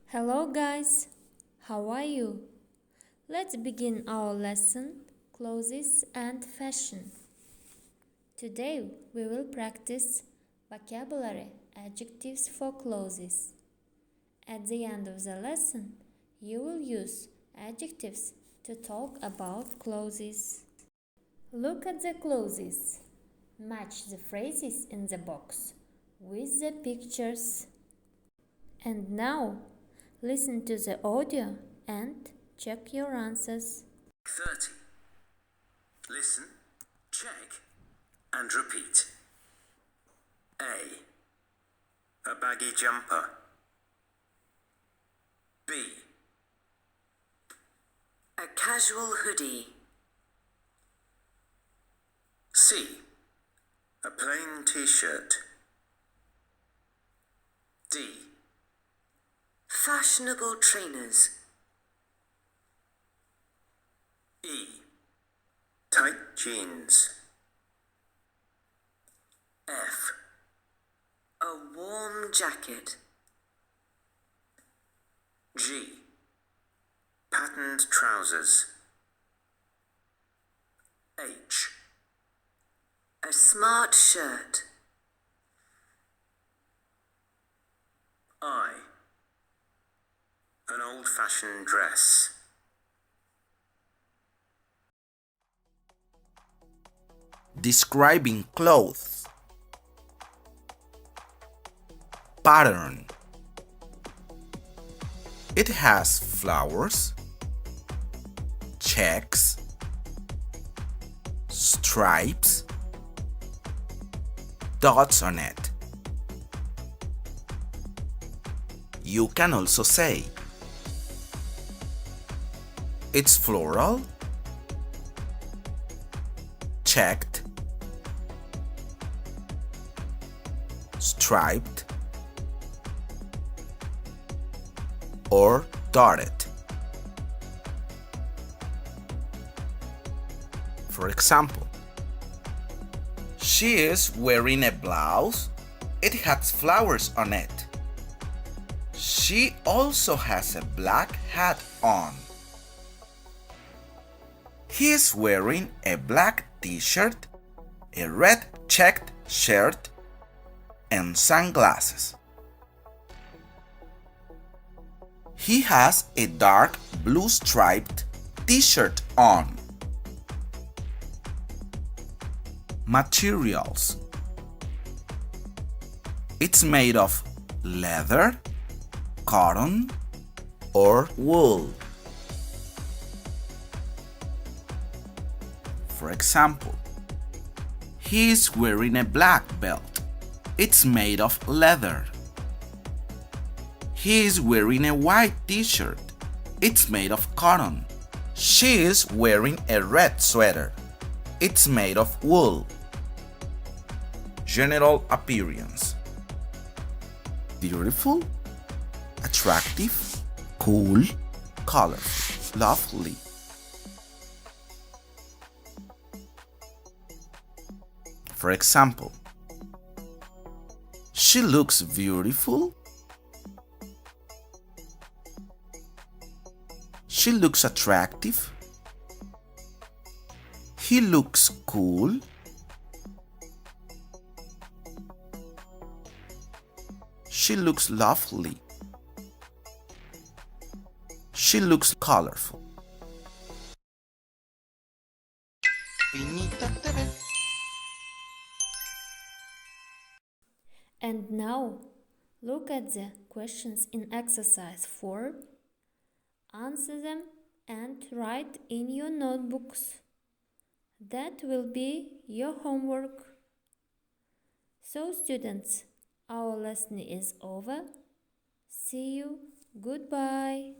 Hello guys, how are you? Let's begin our lesson, Clothes and Fashion. Today we will practice vocabulary adjectives for clothes. At the end of the lesson, you will use adjectives to talk about clothes. Look at the clothes. Match the phrases in the box with the pictures. And now, listen to the audio and check your answers. 30. Listen, check, and repeat. A baggy jumper. B. A casual hoodie. C. A plain t-shirt. D. Fashionable trainers. E. Tight jeans. F. A warm jacket. G. Patterned trousers. H. A smart shirt. I. An old-fashioned dress. Describing clothes. Pattern. It has flowers, checks, stripes, dots on it. You can also say it's floral, checked, striped, or dotted. For example, she is wearing a blouse. It has flowers on it. She also has a black hat on. He is wearing a black t-shirt, a red checked shirt, and sunglasses. He has a dark blue striped t-shirt on. Materials. It's made of leather, cotton, or wool. For example, he is wearing a black belt. It's made of leather. He is wearing a white t-shirt. It's made of cotton. She is wearing a red sweater. It's made of wool. General appearance. Beautiful, attractive, cool, colorful, lovely. For example, she looks beautiful. She looks attractive. He looks cool. She looks lovely. She looks colorful. And now, look at the questions in exercise 4. Answer them and write in your notebooks. That will be your homework. So students, our lesson is over. See you. Goodbye.